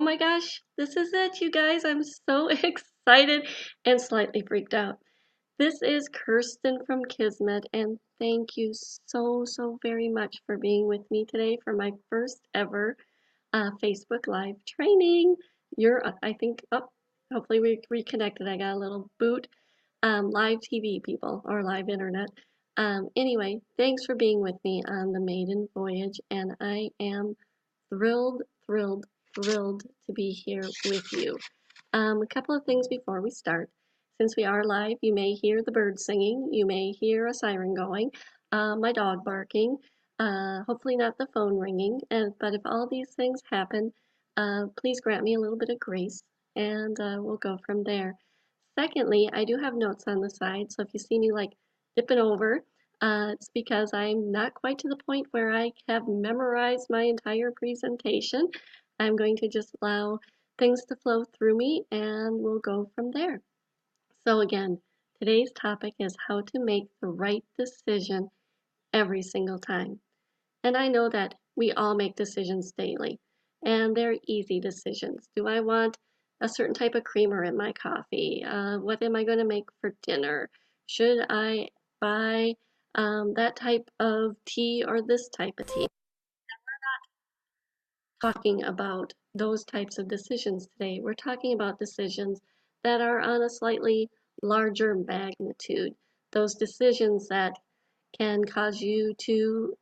Oh my gosh, this is it, you guys. I'm so excited and slightly freaked out. This is Kirstin from Kismet, and thank you so very much for being with me today for my first ever Facebook Live training. I think, hopefully we reconnected. I got a little boot. Live TV people or live internet. Anyway, thanks for being with me on the maiden voyage, and I am thrilled, thrilled, thrilled to be here with you. A couple of things before we start. Since we are live, you may hear the birds singing, you may hear a siren going, my dog barking, hopefully not the phone ringing. But if all these things happen, please grant me a little bit of grace, and we'll go from there. Secondly, I do have notes on the side, so if you see me like dipping over, it's because I'm not quite to the point where I have memorized my entire presentation. I'm going to just allow things to flow through me and we'll go from there. So again, today's topic is how to make the right decision every single time. And I know that we all make decisions daily, and they're easy decisions. Do I want a certain type of creamer in my coffee? What am I going to make for dinner? Should I buy that type of tea or this type of tea? Talking about those types of decisions today. We're talking about decisions that are on a slightly larger magnitude. Those decisions that can cause you to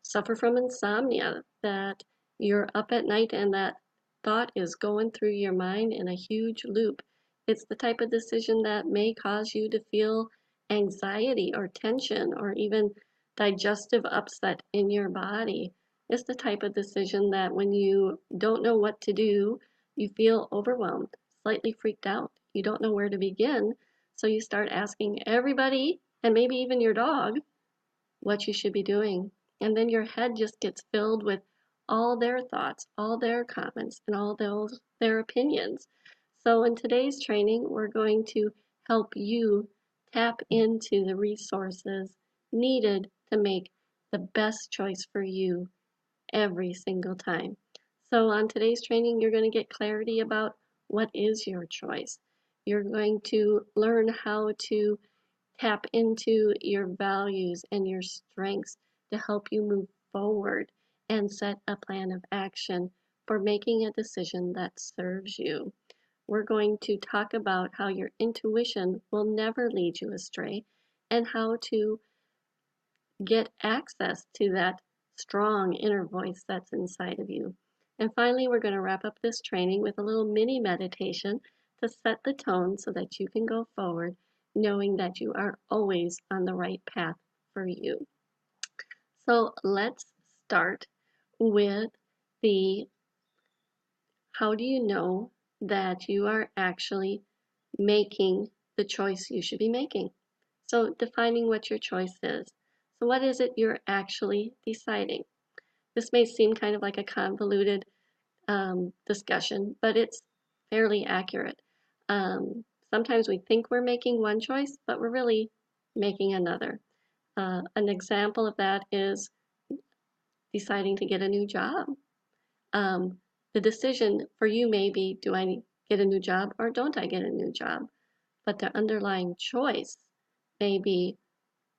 suffer from insomnia, that you're up at night and that thought is going through your mind in a huge loop. It's the type of decision that may cause you to feel anxiety or tension or even digestive upset in your body. It's the type of decision that when you don't know what to do, you feel overwhelmed, slightly freaked out. You don't know where to begin, so you start asking everybody and maybe even your dog what you should be doing. And then your head just gets filled with all their thoughts, all their comments, and all their opinions. So in today's training, we're going to help you tap into the resources needed to make the best choice for you every single time. So on today's training, you're going to get clarity about what is your choice. You're going to learn how to tap into your values and your strengths to help you move forward and set a plan of action for making a decision that serves you. We're going to talk about how your intuition will never lead you astray and how to get access to that strong inner voice that's inside of you. And finally, we're going to wrap up this training with a little mini meditation to set the tone so that you can go forward knowing that you are always on the right path for you. So let's start with the how do you know that you are actually making the choice you should be making? So defining what your choice is. So what is it you're actually deciding? This may seem kind of like a convoluted discussion, but it's fairly accurate. Sometimes we think we're making one choice, but we're really making another. An example of that is deciding to get a new job. The decision for you may be, do I get a new job or don't I get a new job? But the underlying choice may be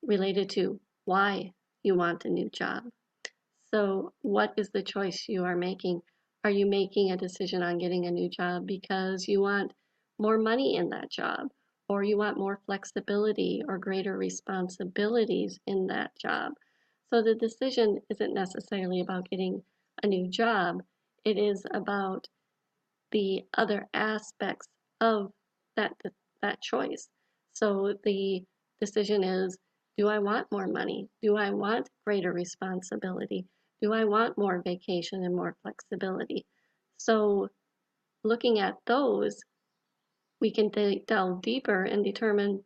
related to why you want a new job. So what is the choice you are making? Are you making a decision on getting a new job because you want more money in that job, or you want more flexibility or greater responsibilities in that job? So the decision isn't necessarily about getting a new job. It is about the other aspects of that that choice. So the decision is, do I want more money? Do I want greater responsibility? Do I want more vacation and more flexibility? So looking at those, we can delve deeper and determine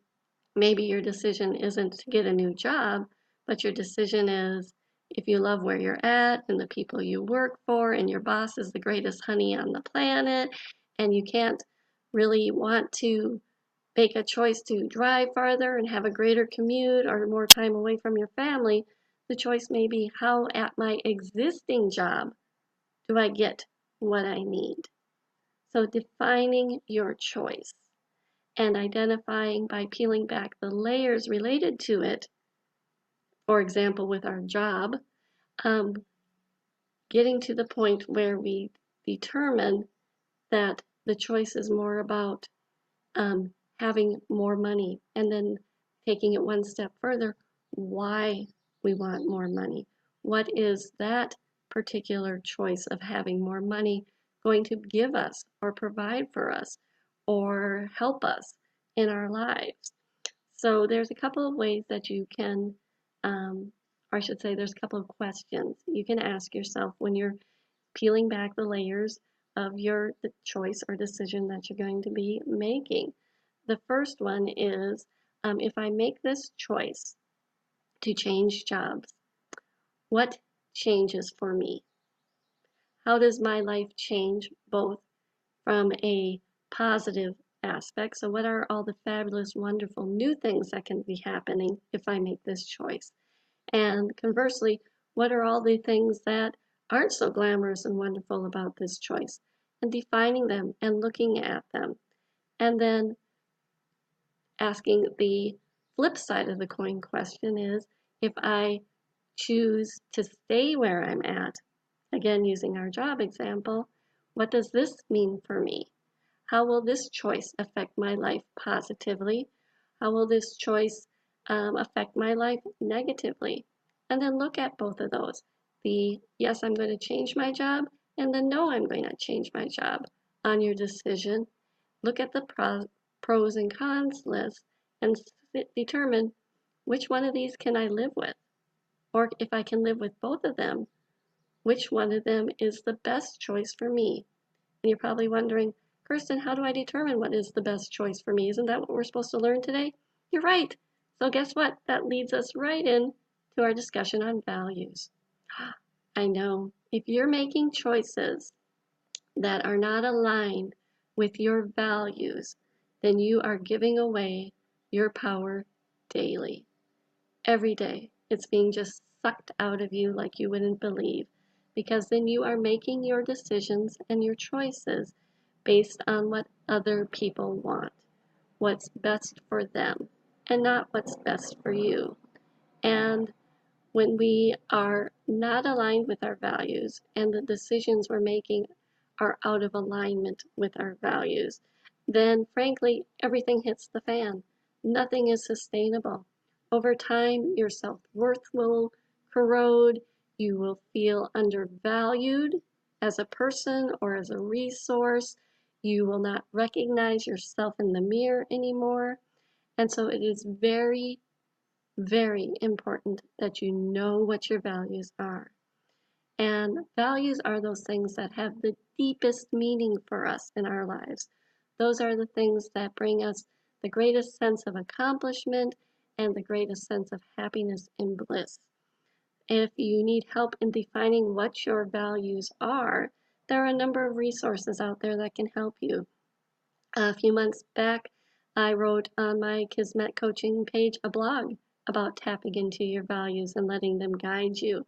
maybe your decision isn't to get a new job, but your decision is if you love where you're at and the people you work for and your boss is the greatest honey on the planet and you can't really want to make a choice to drive farther and have a greater commute or more time away from your family, the choice may be how at my existing job do I get what I need. So defining your choice and identifying by peeling back the layers related to it, for example, with our job, um, getting to the point where we determine that the choice is more about having more money, and then taking it one step further, why we want more money. What is that particular choice of having more money going to give us or provide for us or help us in our lives? So there's a couple of ways that you can, or I should say, there's a couple of questions you can ask yourself when you're peeling back the layers of the choice or decision that you're going to be making. The first one is, if I make this choice to change jobs, what changes for me? How does my life change both from a positive aspect? So what are all the fabulous, wonderful new things that can be happening if I make this choice? And conversely, what are all the things that aren't so glamorous and wonderful about this choice? And defining them and looking at them. And then asking the flip side of the coin question is, if I choose to stay where I'm at, again using our job example, what does this mean for me? How will this choice affect my life positively? How will this choice affect my life negatively? And then look at both of those. The yes, I'm going to change my job, and the no, I'm going to change my job on your decision. Look at the pros and cons list and determine which one of these can I live with? Or if I can live with both of them, which one of them is the best choice for me? And you're probably wondering, Kirstin, how do I determine what is the best choice for me? Isn't that what we're supposed to learn today? You're right. So guess what? That leads us right in to our discussion on values. I know. If you're making choices that are not aligned with your values, then you are giving away your power daily. Every day. It's being just sucked out of you like you wouldn't believe, because then you are making your decisions and your choices based on what other people want, what's best for them, and not what's best for you. And when we are not aligned with our values and the decisions we're making are out of alignment with our values, then frankly, everything hits the fan. Nothing is sustainable. Over time, your self-worth will corrode. You will feel undervalued as a person or as a resource. You will not recognize yourself in the mirror anymore. And so it is very, very important that you know what your values are. And values are those things that have the deepest meaning for us in our lives. Those are the things that bring us the greatest sense of accomplishment and the greatest sense of happiness and bliss. If you need help in defining what your values are, there are a number of resources out there that can help you. A few months back, I wrote on my Kismet coaching page a blog about tapping into your values and letting them guide you.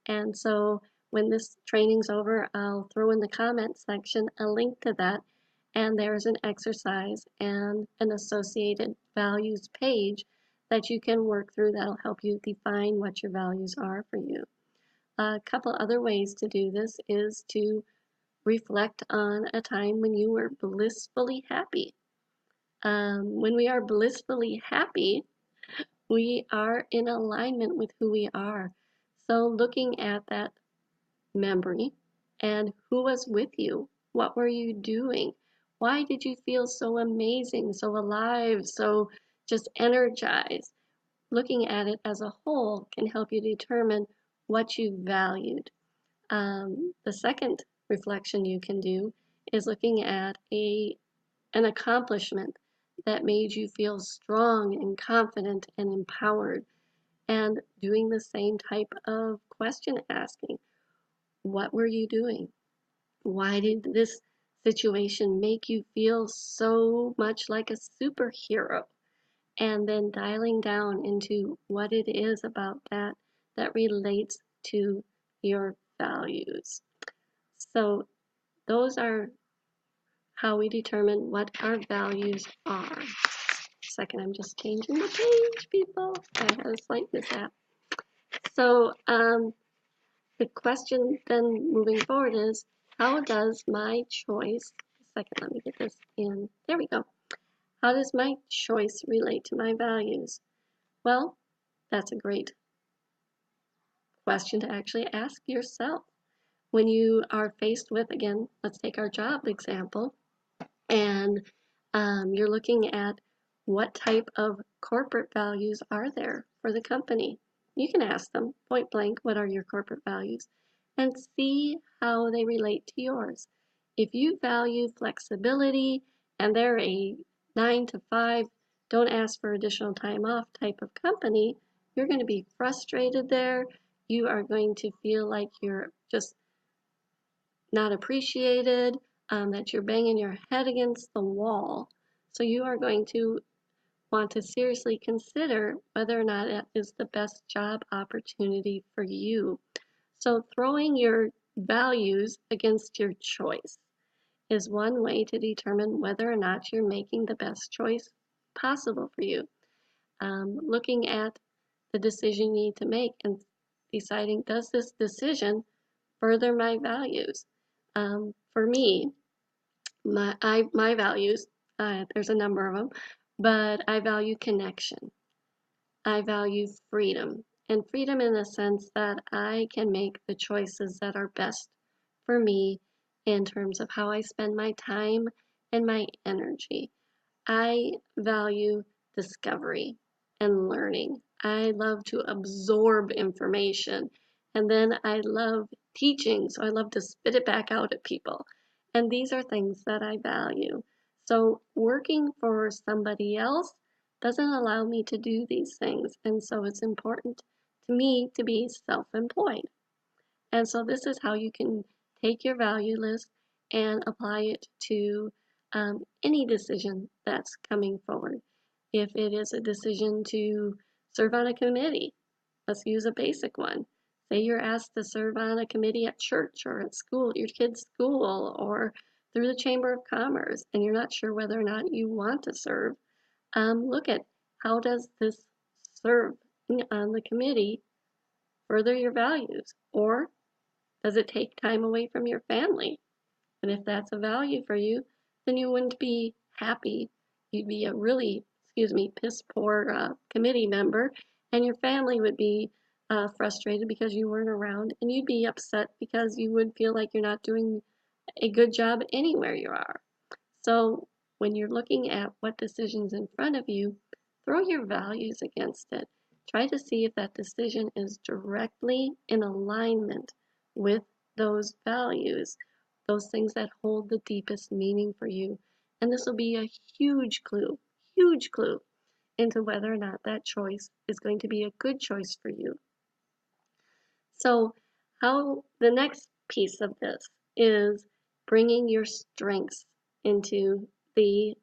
And so when this training's over, I'll throw in the comment section a link to that. And there's an exercise and an associated values page that you can work through that'll help you define what your values are for you. A couple other ways to do this is to reflect on a time when you were blissfully happy. When we are blissfully happy, we are in alignment with who we are. So looking at that memory and who was with you, what were you doing? Why did you feel so amazing, so alive, so just energized? Looking at it as a whole can help you determine what you valued. The second reflection you can do is looking at an accomplishment that made you feel strong and confident and empowered, and doing the same type of question asking. What were you doing? Why did this situation make you feel so much like a superhero? And then dialing down into what it is about that relates to your values. So Those are how we determine what our values are. Second, I'm just changing the page, people. I had a slight mishap. So the question then moving forward is, how does my choice, second, let me get this in, there we go. How does my choice relate to my values? Well, that's a great question to actually ask yourself. When you are faced with, again, let's take our job example, and you're looking at what type of corporate values are there for the company. You can ask them point blank, what are your corporate values? And see how they relate to yours. If you value flexibility and they're a 9 to 5, don't ask for additional time off type of company, you're going to be frustrated there. You are going to feel like you're just not appreciated, that you're banging your head against the wall. So you are going to want to seriously consider whether or not it is the best job opportunity for you. So throwing your values against your choice is one way to determine whether or not you're making the best choice possible for you. Looking at the decision you need to make and deciding, does this decision further my values? For me, my values, there's a number of them, but I value connection. I value freedom, and freedom in the sense that I can make the choices that are best for me in terms of how I spend my time and my energy. I value discovery and learning. I love to absorb information, and then I love teaching, so I love to spit it back out at people. And these are things that I value. So working for somebody else doesn't allow me to do these things, and so it's important to me to be self-employed. And so this is how you can take your value list and apply it to any decision that's coming forward. If it is a decision to serve on a committee, let's use a basic one. Say you're asked to serve on a committee at church or at school, your kid's school, or through the Chamber of Commerce, and you're not sure whether or not you want to serve. Look at, how does this serve on the committee further your values? Or does it take time away from your family? And if that's a value for you, then you wouldn't be happy. You'd be a really, piss poor committee member, and your family would be frustrated because you weren't around, and you'd be upset because you would feel like you're not doing a good job anywhere you are. So when you're looking at what decision's in front of you, throw your values against it. Try to see if that decision is directly in alignment with those values, those things that hold the deepest meaning for you. And this will be a huge clue into whether or not that choice is going to be a good choice for you. So how the next piece of this is bringing your strengths into the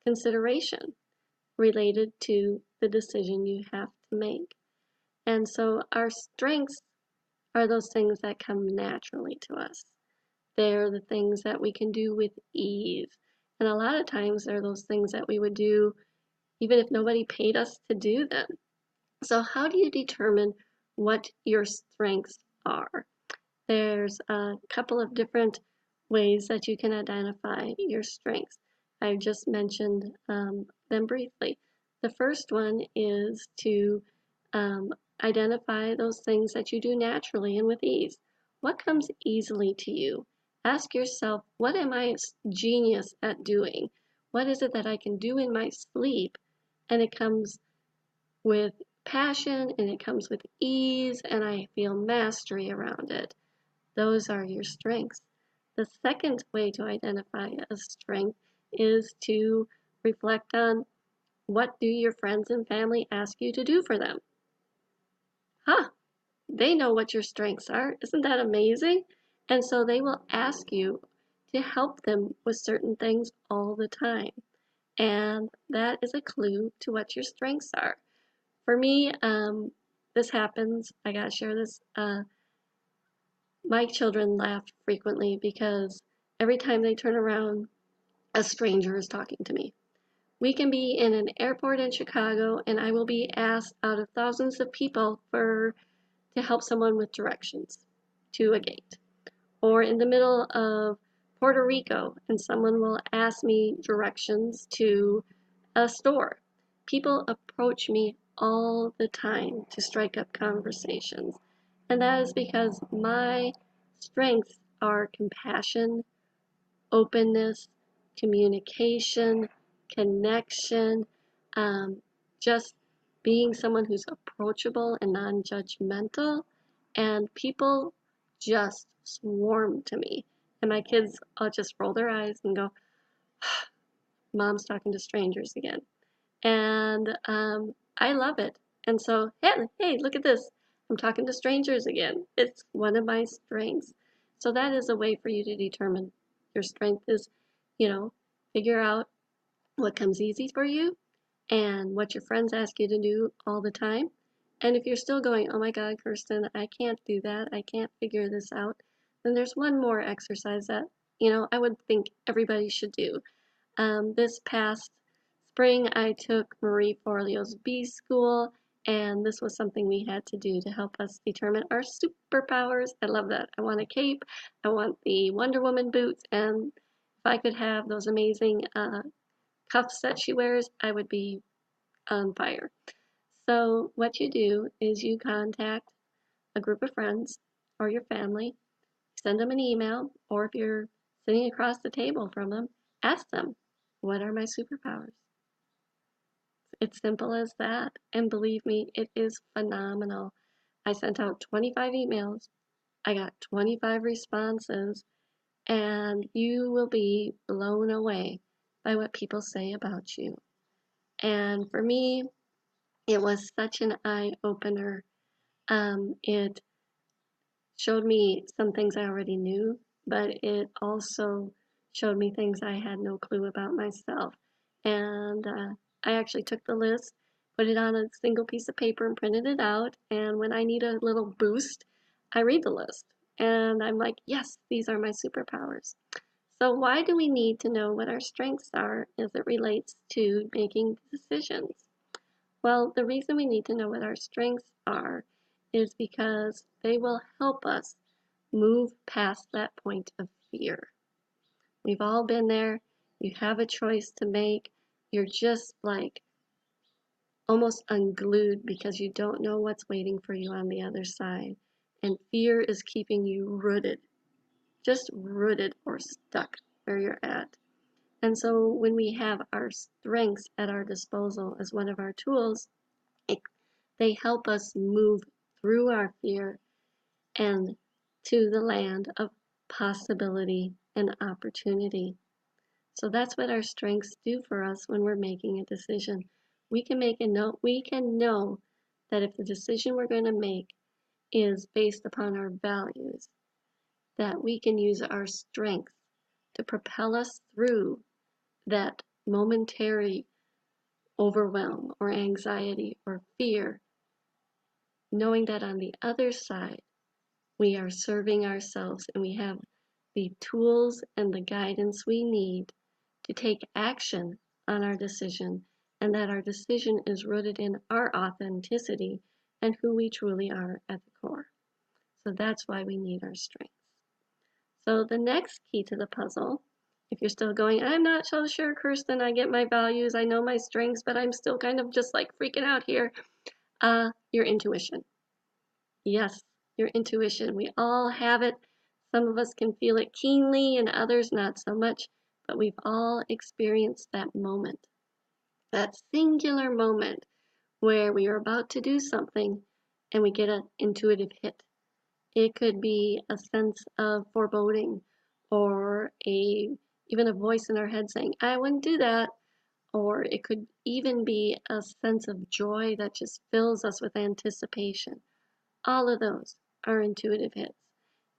consideration related to the decision you have to make. And so our strengths are those things that come naturally to us. They're the things that we can do with ease. And a lot of times they're those things that we would do even if nobody paid us to do them. So how do you determine what your strengths are? There's a couple of different ways that you can identify your strengths. I just mentioned them briefly. The first one is to identify those things that you do naturally and with ease. What comes easily to you? Ask yourself, what am I genius at doing? What is it that I can do in my sleep? And it comes with passion and it comes with ease, and I feel mastery around it. Those are your strengths. The second way to identify a strength is to reflect on, what do your friends and family ask you to do for them? They know what your strengths are. Isn't that amazing? And so they will ask you to help them with certain things all the time. And that is a clue to what your strengths are. For me, this happens, I gotta share this. My children laugh frequently because every time they turn around, a stranger is talking to me. We can be in an airport in Chicago and I will be asked out of thousands of people to help someone with directions to a gate. Or in the middle of Puerto Rico and someone will ask me directions to a store. People approach me all the time to strike up conversations. And that is because my strengths are compassion, openness, communication, connection, um, just being someone who's approachable and non judgmental. And people just swarm to me. And my kids just roll their eyes and go, Mom's talking to strangers again. And I love it. And so, hey, look at this. I'm talking to strangers again. It's one of my strengths. So that is a way for you to determine your strength is, figure out what comes easy for you and what your friends ask you to do all the time. And if you're still going, oh my God, Kirstin, I can't do that. I can't figure this out. Then there's one more exercise that, I would think everybody should do. This past spring, I took Marie Forleo's B School, and this was something we had to do to help us determine our superpowers. I love that. I want a cape, I want the Wonder Woman boots, and if I could have those amazing cuffs that she wears, I would be on fire. So, what you do is you contact a group of friends or your family, send them an email, or if you're sitting across the table from them, ask them, what are my superpowers? It's simple as that. And believe me, it is phenomenal. I sent out 25 emails. I got 25 responses, and you will be blown away by what people say about you. And for me, it was such an eye opener. It showed me some things I already knew, but it also showed me things I had no clue about myself. And I actually took the list, put it on a single piece of paper, and printed it out. And when I need a little boost, I read the list. And I'm like, yes, these are my superpowers. So, why do we need to know what our strengths are as it relates to making decisions? Well, the reason we need to know what our strengths are is because they will help us move past that point of fear. We've all been there. You have a choice to make. You're just like almost unglued because you don't know what's waiting for you on the other side. And fear is keeping you rooted, just rooted or stuck where you're at. And so when we have our strengths at our disposal as one of our tools, they help us move through our fear and to the land of possibility and opportunity. So that's what our strengths do for us when we're making a decision. We can know that if the decision we're going to make is based upon our values, that we can use our strengths to propel us through that momentary overwhelm or anxiety or fear, knowing that on the other side we are serving ourselves and we have the tools and the guidance we need to take action on our decision, and that our decision is rooted in our authenticity and who we truly are at the core. So that's why we need our strengths. So the next key to the puzzle, if you're still going, I'm not so sure, Kirstin, I get my values, I know my strengths, but I'm still kind of just like freaking out here, your intuition. Yes, your intuition. We all have it. Some of us can feel it keenly and others not so much, but we've all experienced that moment, that singular moment where we are about to do something and we get an intuitive hit. It could be a sense of foreboding or even a voice in our head saying, I wouldn't do that. Or it could even be a sense of joy that just fills us with anticipation. All of those are intuitive hits.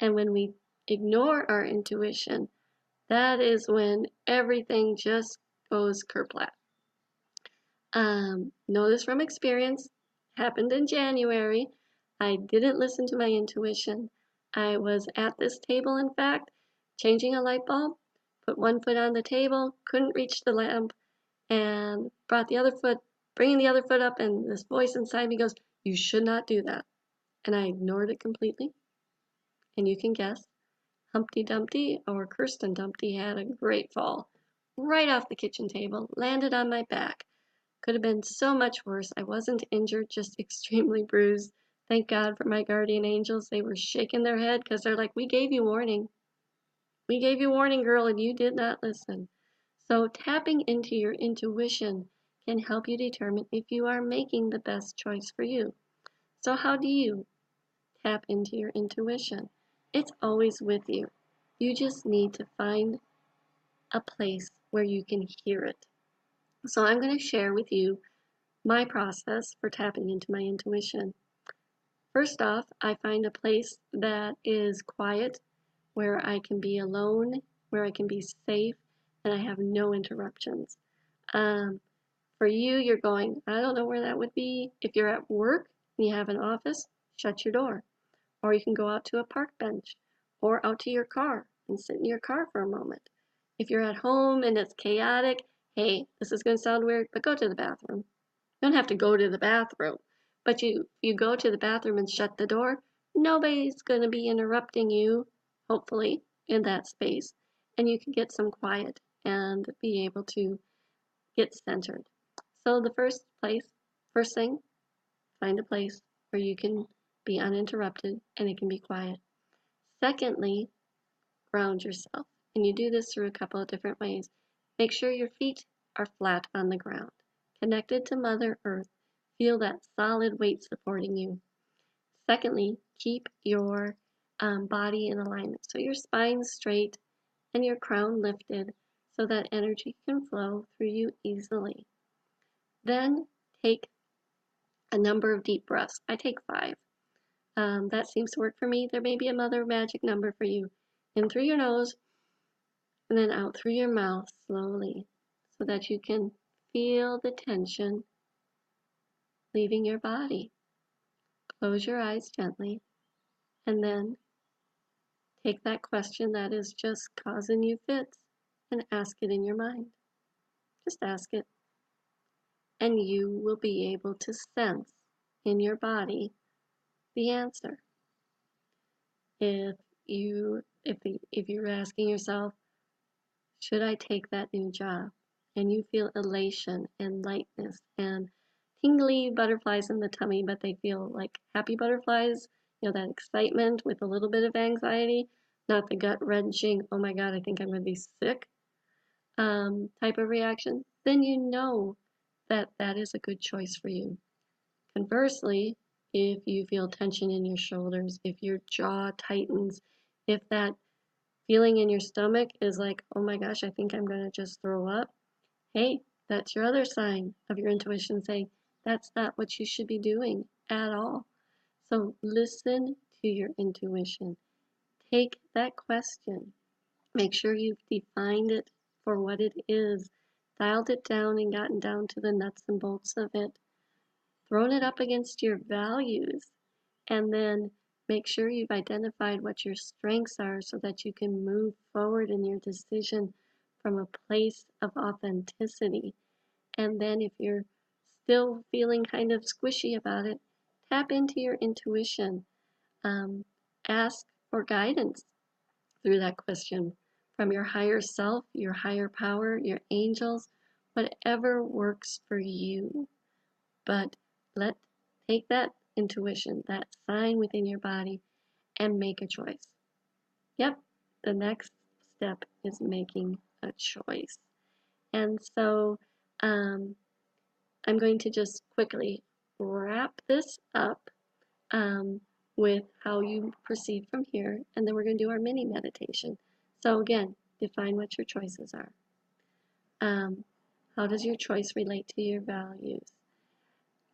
And when we ignore our intuition, that is when everything just goes kerplat. Know this from experience. Happened in January. I didn't listen to my intuition. I was at this table, in fact, changing a light bulb, put one foot on the table, couldn't reach the lamp, and bringing the other foot up, and this voice inside me goes, "You should not do that." And I ignored it completely. And you can guess, Humpty Dumpty, or Kirstin Dumpty, had a great fall. Right off the kitchen table, landed on my back. Could have been so much worse. I wasn't injured, just extremely bruised. Thank God for my guardian angels. They were shaking their head because they're like, "We gave you warning. We gave you warning, girl, and you did not listen." So tapping into your intuition can help you determine if you are making the best choice for you. So how do you tap into your intuition? It's always with you. You just need to find a place where you can hear it. So I'm going to share with you my process for tapping into my intuition. First off, I find a place that is quiet, where I can be alone, where I can be safe, and I have no interruptions. Um, for you, you're going, I don't know where that would be. If you're at work and you have an office, shut your door. Or you can go out to a park bench or out to your car and sit in your car for a moment. If you're at home and it's chaotic, hey, this is going to sound weird, but go to the bathroom. You don't have to go to the bathroom, but you go to the bathroom and shut the door, nobody's going to be interrupting you, hopefully, in that space, and you can get some quiet and be able to get centered. So the first thing, find a place where you can be uninterrupted and it can be quiet. Secondly, ground yourself. And you do this through a couple of different ways. Make sure your feet are flat on the ground, connected to Mother Earth. Feel that solid weight supporting you. Secondly, keep your body in alignment. So your spine's straight and your crown lifted so that energy can flow through you easily. Then take a number of deep breaths. I take 5. That seems to work for me. There may be another magic number for you. In through your nose and then out through your mouth slowly so that you can feel the tension leaving your body. Close your eyes gently and then take that question that is just causing you fits and ask it in your mind. Just ask it. And you will be able to sense in your body the answer. If you're asking yourself, should I take that new job? And you feel elation and lightness and tingly butterflies in the tummy, but they feel like happy butterflies, that excitement with a little bit of anxiety, not the gut wrenching, oh my God, I think I'm going to be sick type of reaction, then you know that that is a good choice for you. Conversely, if you feel tension in your shoulders, if your jaw tightens, if that feeling in your stomach is like, oh my gosh, I think I'm going to just throw up, hey, that's your other sign of your intuition saying that's not what you should be doing at all. So listen to your intuition. Take that question. Make sure you've defined it for what it is, dialed it down and gotten down to the nuts and bolts of it, thrown it up against your values, and then make sure you've identified what your strengths are so that you can move forward in your decision from a place of authenticity. And then if you're still feeling kind of squishy about it, tap into your intuition. Ask for guidance through that question from your higher self, your higher power, your angels, whatever works for you. But take that intuition, that sign within your body, and make a choice. Yep, the next step is making a choice. And so I'm going to just quickly wrap this up with how you proceed from here, and then we're going to do our mini meditation. So again, define what your choices are. How does your choice relate to your values?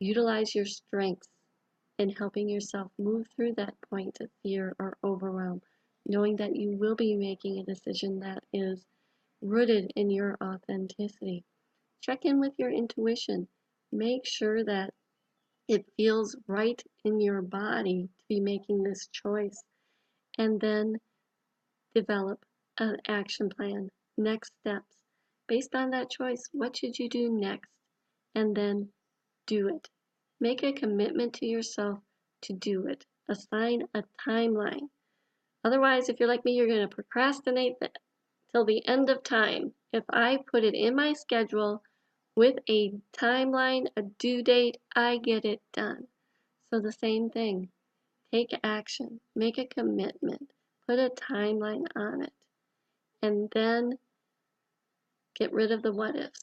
Utilize your strengths in helping yourself move through that point of fear or overwhelm, knowing that you will be making a decision that is rooted in your authenticity. Check in with your intuition. Make sure that it feels right in your body to be making this choice. and then develop an action plan, next steps. Based on that choice, what should you do next? And then do it. Make a commitment to yourself to do it. Assign a timeline. Otherwise, if you're like me, you're going to procrastinate till the end of time. If I put it in my schedule with a timeline, a due date, I get it done. So the same thing. Take action. Make a commitment. Put a timeline on it. And then get rid of the what ifs.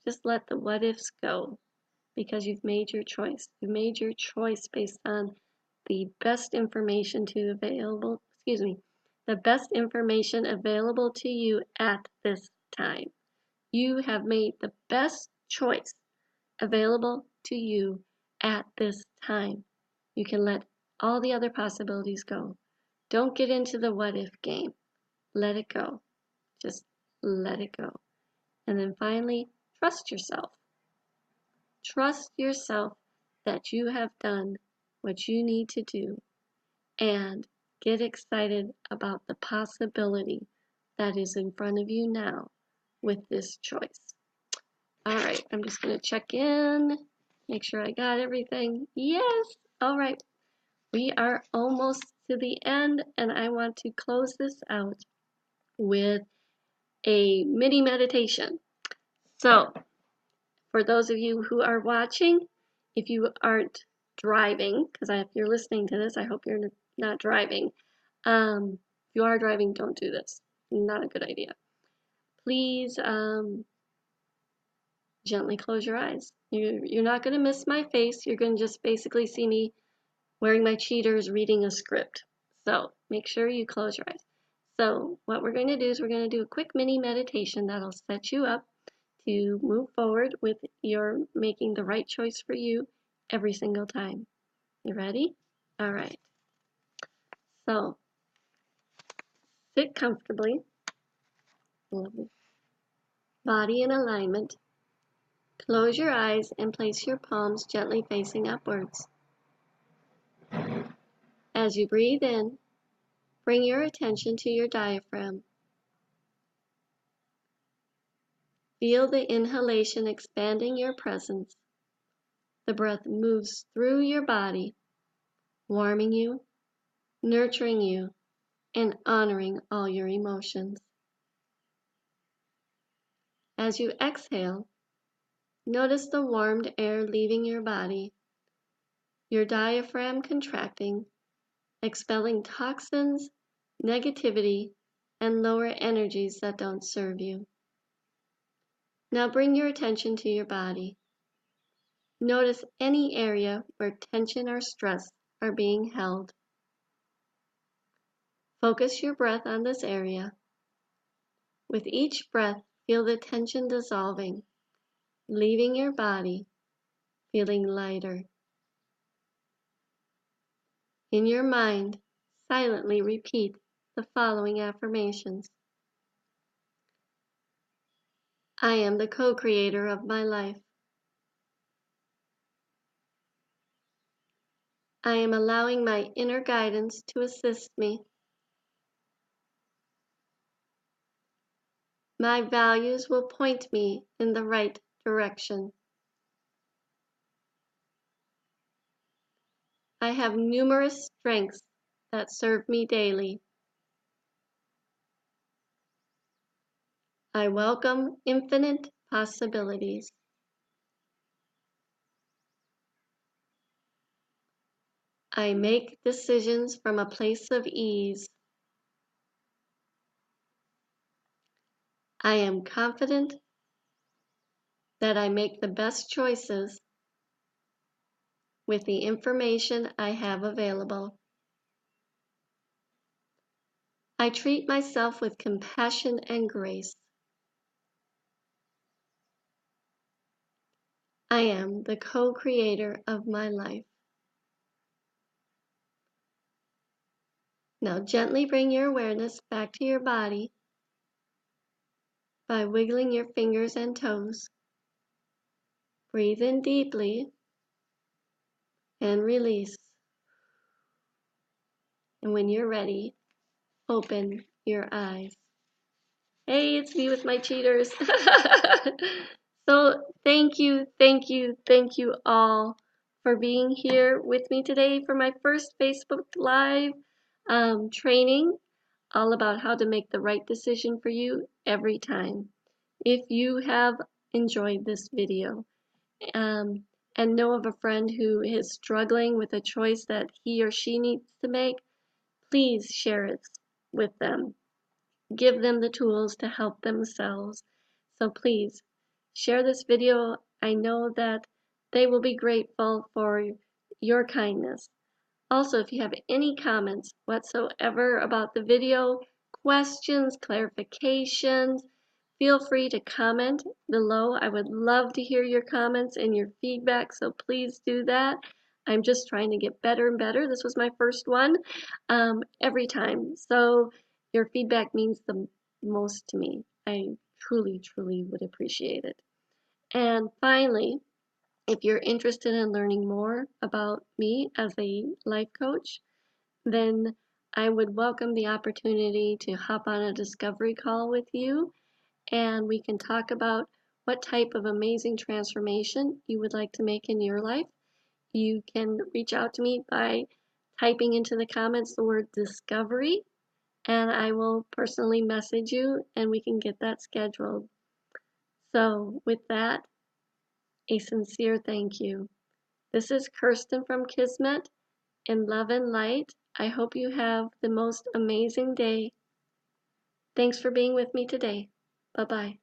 Just let the what ifs go because you've made your choice. You've made your choice based on the best information the best information available to you at this time. You have made the best choice available to you at this time. You can let all the other possibilities go. Don't get into the what if game. Let it go. Just let it go. And then finally, trust yourself. Trust yourself that you have done what you need to do and get excited about the possibility that is in front of you now with this choice. All right, I'm just going to check in, make sure I got everything. Yes, all right. We are almost to the end, and I want to close this out with a mini meditation. So, for those of you who are watching, if you aren't driving, because if you're listening to this, I hope you're not driving. If you are driving, don't do this. Not a good idea. Please gently close your eyes. You're not going to miss my face. You're going to just basically see me wearing my cheaters reading a script. So make sure you close your eyes. So what we're going to do is we're going to do a quick mini meditation that'll set you up to move forward with your making the right choice for you every single time. You ready? All right. So sit comfortably. Lovely. Body in alignment. Close your eyes and place your palms gently facing upwards. As you breathe in, bring your attention to your diaphragm. Feel the inhalation expanding your presence. The breath moves through your body, warming you, nurturing you, and honoring all your emotions. As you exhale, notice the warmed air leaving your body, your diaphragm contracting, expelling toxins, negativity, and lower energies that don't serve you. Now bring your attention to your body. Notice any area where tension or stress are being held. Focus your breath on this area. With each breath, feel the tension dissolving, leaving your body feeling lighter. In your mind, silently repeat the following affirmations. I am the co-creator of my life. I am allowing my inner guidance to assist me. My values will point me in the right direction. I have numerous strengths that serve me daily. I welcome infinite possibilities. I make decisions from a place of ease. I am confident that I make the best choices with the information I have available. I treat myself with compassion and grace. I am the co-creator of my life. Now gently bring your awareness back to your body by wiggling your fingers and toes. Breathe in deeply and release. And when you're ready, open your eyes. Hey, it's me with my cheaters. So thank you, thank you, thank you all for being here with me today for my first Facebook Live training, all about how to make the right decision for you every time. If you have enjoyed this video and know of a friend who is struggling with a choice that he or she needs to make, please share it with them. Give them the tools to help themselves. So please share this video. I know that they will be grateful for your kindness. Also, if you have any comments whatsoever about the video, questions, clarifications, feel free to comment below. I would love to hear your comments and your feedback, so please do that. I'm just trying to get better and better. This was my first one every time. So your feedback means the most to me. I truly, truly would appreciate it. And finally, if you're interested in learning more about me as a life coach, then I would welcome the opportunity to hop on a discovery call with you, and we can talk about what type of amazing transformation you would like to make in your life. You can reach out to me by typing into the comments the word discovery, and I will personally message you and we can get that scheduled. So with that, a sincere thank you. This is Kirstin from Kismet in love and light. I hope you have the most amazing day. Thanks for being with me today. Bye-bye.